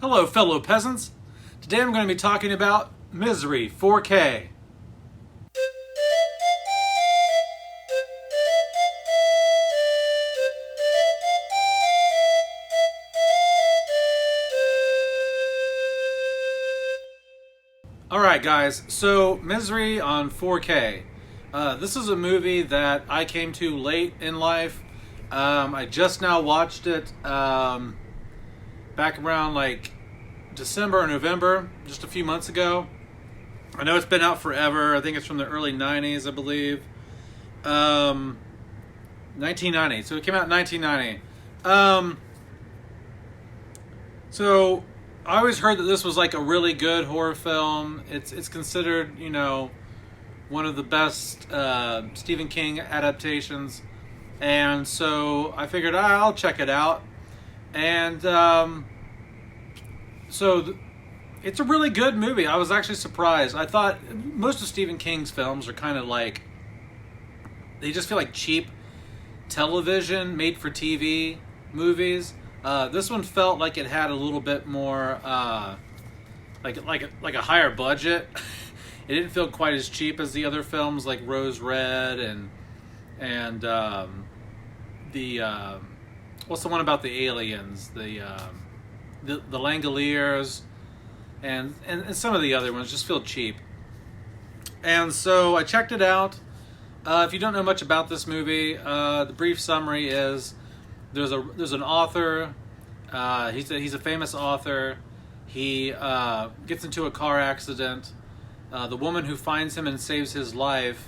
Hello, fellow peasants. Today I'm going to be talking about Misery 4K. Alright guys, so Misery on 4K. This is a movie that I came to late in life. I just now watched it back around like December or November, just a few months ago. I know it's been out forever. I think it's from the early 90s, I believe. 1990. So it came out in 1990. So I always heard that this was like a really good horror film. It's considered, one of the best Stephen King adaptations. And so I figured I'll check it out. And it's a really good movie. I was actually surprised. I thought most of Stephen King's films are kind of like, they just feel like cheap television, made for TV movies. This one felt like it had a little bit more, like a higher budget. It didn't feel quite as cheap as the other films like Rose Red and what's the one about the aliens? The Langoliers and some of the other ones just feel cheap. And so I checked it out. If you don't know much about this movie, the brief summary is there's an author. He's a famous author. He gets into a car accident. The woman who finds him and saves his life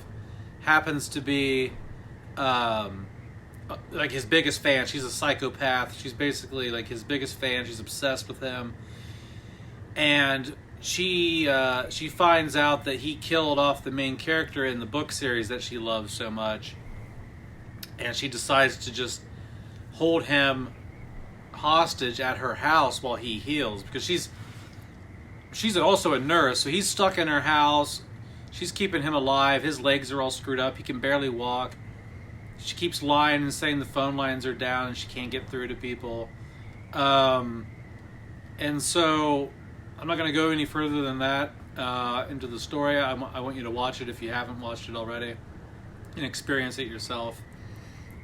happens to be like his biggest fan. She's a psychopath. She's basically like his biggest fan. She's obsessed with him. And she finds out that he killed off the main character in the book series that she loves so much. And she decides to just hold him hostage at her house while he heals, because she's also a nurse, so he's stuck in her house. She's keeping him alive. His legs are all screwed up. He can barely walk. She keeps lying and saying the phone lines are down and she can't get through to people. And so I'm not going to go any further than that into the story. I want you to watch it if you haven't watched it already and experience it yourself.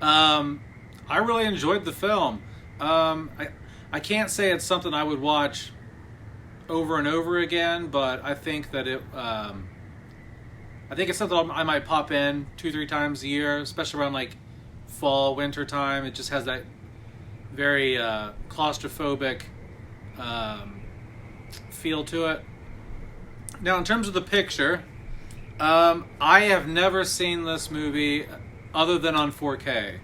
I really enjoyed the film. I can't say it's something I would watch over and over again, but I think that I think it's something I might pop in 2-3 times a year, especially around like fall, winter time. It just has that very claustrophobic feel to it. Now, in terms of the picture, I have never seen this movie other than on 4K.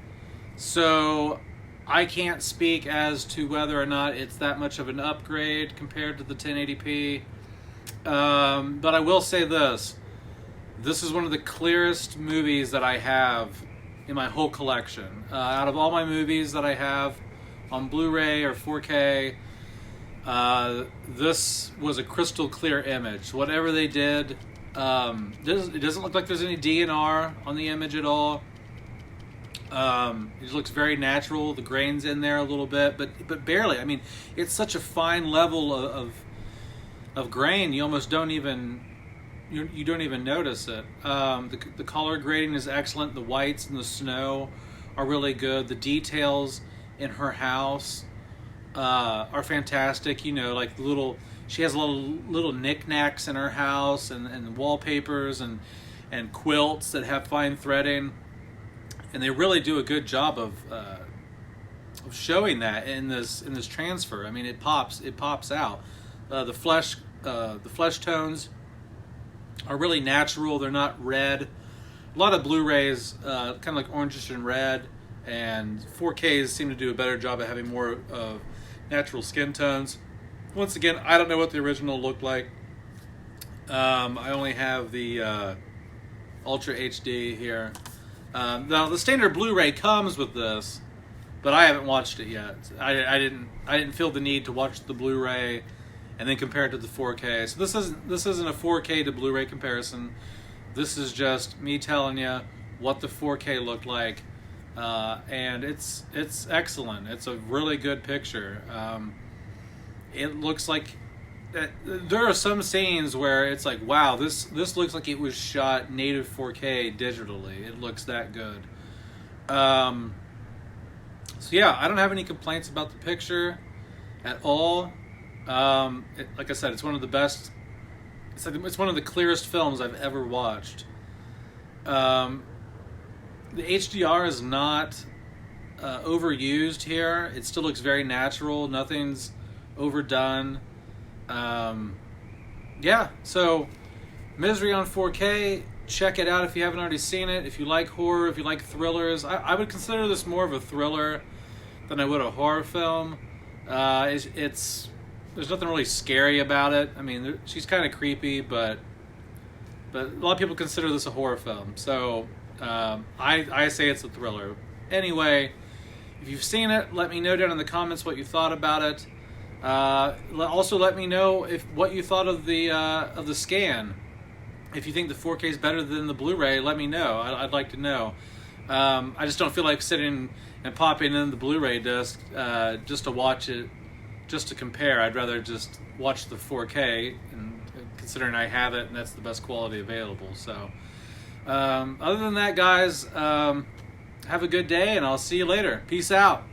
So I can't speak as to whether or not it's that much of an upgrade compared to the 1080p. But I will say this. This is one of the clearest movies that I have in my whole collection. Out of all my movies that I have on Blu-ray or 4K, this was a crystal clear image. Whatever they did, it doesn't look like there's any DNR on the image at all. It just looks very natural. The grain's in there a little bit, but barely. I mean, it's such a fine level of grain. You almost don't even you don't even notice it. The color grading is excellent. The whites and the snow are really good. The details in her house are fantastic. Like she has little knickknacks in her house and wallpapers and quilts that have fine threading. And they really do a good job of showing that in this transfer. I mean, it pops out. The flesh tones are really natural. They're not red. A lot of Blu-rays kind of like orangish and red, and 4Ks seem to do a better job of having more natural skin tones. Once again, I don't know what the original looked like. I only have the Ultra HD here. Now the standard Blu-ray comes with this, but I haven't watched it yet. I didn't feel the need to watch the Blu-ray and then compare it to the 4K. So this isn't a 4K to Blu-ray comparison. This is just me telling you what the 4K looked like, and it's excellent. It's a really good picture. it looks like there are some scenes where it's like, wow, this looks like it was shot native 4K digitally. It looks that good. So yeah, I don't have any complaints about the picture at all. Like I said, it's one of the best. It's one of the clearest films I've ever watched. The HDR is not overused here. It still looks very natural. Nothing's overdone. Yeah, so Misery on 4K. Check it out if you haven't already seen it. If you like horror, if you like thrillers, I would consider this more of a thriller than I would a horror film. It's there's nothing really scary about it. I mean, she's kind of creepy, but a lot of people consider this a horror film. So I say it's a thriller. Anyway, if you've seen it, let me know down in the comments what you thought about it. Also, let me know what you thought of the scan. If you think the 4K is better than the Blu-ray, let me know. I'd like to know. I just don't feel like sitting and popping in the Blu-ray disc just to watch it, just to compare. I'd rather just watch the 4K, and considering I have it and that's the best quality available. So, other than that, guys, have a good day, and I'll see you later. Peace out.